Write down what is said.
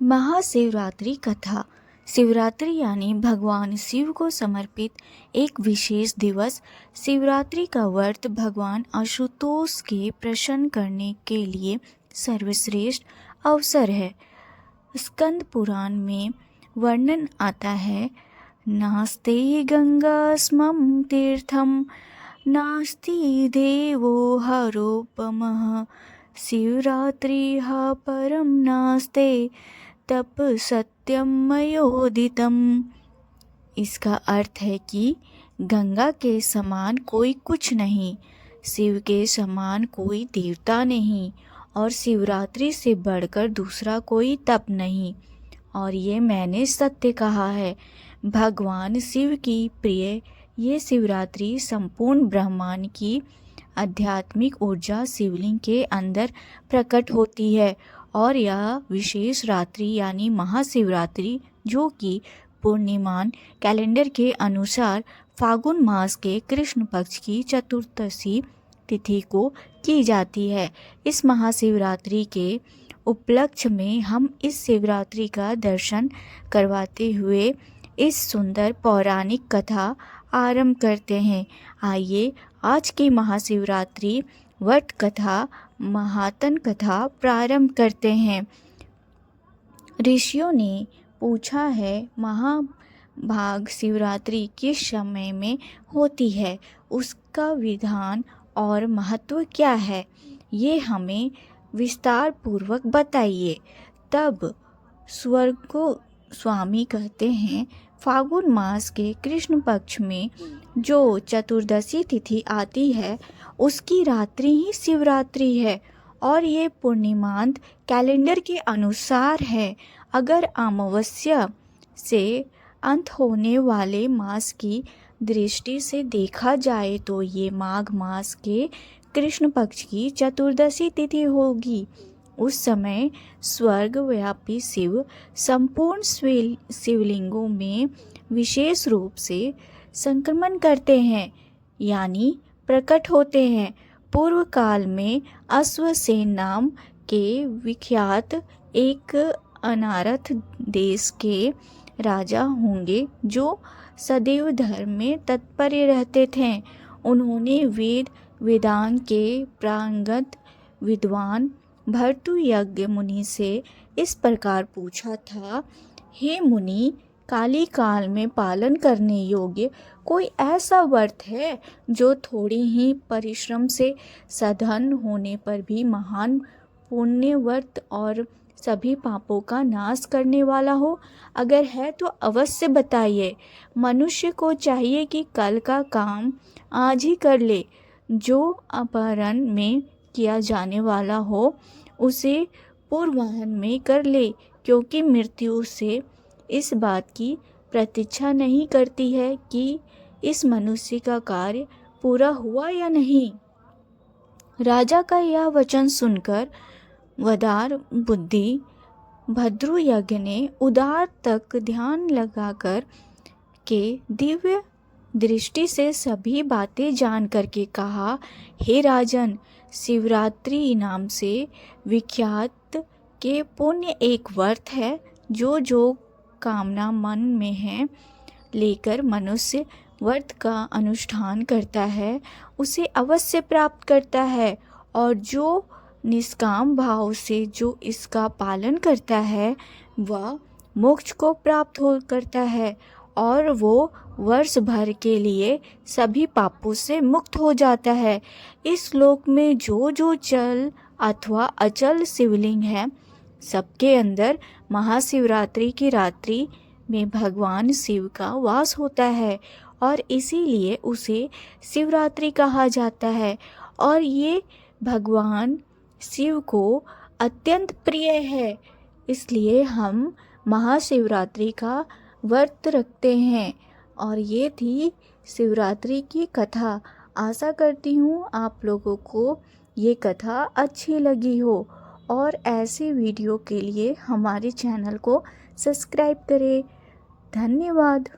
महाशिवरात्रि कथा। शिवरात्रि यानी भगवान शिव को समर्पित एक विशेष दिवस। शिवरात्रि का व्रत भगवान आशुतोष के प्रसन्न करने के लिए सर्वश्रेष्ठ अवसर है। स्कंद पुराण में वर्णन आता है, नास्ते गंगास्मं तीर्थम नास्ति देवो हरोपमः शिवरात्रिः परम नास्ते तप सत्यम मयोदितम। इसका अर्थ है कि गंगा के समान कोई कुछ नहीं, शिव के समान कोई देवता नहीं और शिवरात्रि से बढ़कर दूसरा कोई तप नहीं। और ये मैंने सत्य कहा है। भगवान शिव की प्रिय ये शिवरात्रि संपूर्ण ब्रह्मांड की आध्यात्मिक ऊर्जा शिवलिंग के अंदर प्रकट होती है। और यह विशेष रात्रि यानी महाशिवरात्रि, जो कि पूर्णिमान कैलेंडर के अनुसार फागुन मास के कृष्ण पक्ष की चतुर्दशी तिथि को की जाती है। इस महाशिवरात्रि के उपलक्ष्य में हम इस शिवरात्रि का दर्शन करवाते हुए इस सुंदर पौराणिक कथा आरंभ करते हैं। आइए आज की महाशिवरात्रि व्रत कथा महात्म कथा प्रारंभ करते हैं। ऋषियों ने पूछा है, महाभाग शिवरात्रि किस समय में होती है, उसका विधान और महत्व क्या है, ये हमें विस्तार पूर्वक बताइए। तब स्वर्ग स्वामी कहते हैं, फागुन मास के कृष्ण पक्ष में जो चतुर्दशी तिथि आती है उसकी रात्रि ही शिवरात्रि है और ये पूर्णिमांत कैलेंडर के अनुसार है। अगर अमावस्या से अंत होने वाले मास की दृष्टि से देखा जाए तो ये माघ मास के कृष्ण पक्ष की चतुर्दशी तिथि होगी। उस समय स्वर्ग व्यापी शिव संपूर्ण शिवलिंगों में विशेष रूप से संक्रमण करते हैं यानी प्रकट होते हैं। पूर्व काल में अश्वसेन नाम के विख्यात एक अनारथ देश के राजा होंगे जो सदैव धर्म में तत्पर रहते थे। उन्होंने वेदांत के प्रांगत विद्वान भर्तृयज्ञ मुनि से इस प्रकार पूछा था, हे मुनि, काली काल में पालन करने योग्य कोई ऐसा व्रत है जो थोड़ी ही परिश्रम से साधन होने पर भी महान पुण्य व्रत और सभी पापों का नाश करने वाला हो? अगर है तो अवश्य बताइए। मनुष्य को चाहिए कि कल का काम आज ही कर ले। जो अपहरण में किया जाने वाला हो उसे पूर्वाह्न में कर ले, क्योंकि मृत्यु से इस बात की प्रतीक्षा नहीं करती है कि इस मनुष्य का कार्य पूरा हुआ या नहीं। राजा का यह वचन सुनकर वदार बुद्धि भद्रुयज्ञ ने उदार तक ध्यान लगाकर के दिव्य दृष्टि से सभी बातें जान करके कहा, हे राजन, शिवरात्रि नाम से विख्यात के पुण्य एक व्रत है जो कामना मन में है लेकर मनुष्य व्रत का अनुष्ठान करता है उसे अवश्य प्राप्त करता है, और जो निष्काम भाव से जो इसका पालन करता है वह मोक्ष को प्राप्त हो करता है और वो वर्ष भर के लिए सभी पापों से मुक्त हो जाता है। इस लोक में जो चल अथवा अचल शिवलिंग है, सबके अंदर महाशिवरात्रि की रात्रि में भगवान शिव का वास होता है और इसीलिए उसे शिवरात्रि कहा जाता है। और ये भगवान शिव को अत्यंत प्रिय है, इसलिए हम महाशिवरात्रि का व्रत रखते हैं। और ये थी शिवरात्रि की कथा। आशा करती हूँ आप लोगों को ये कथा अच्छी लगी हो और ऐसे वीडियो के लिए हमारे चैनल को सब्सक्राइब करें। धन्यवाद।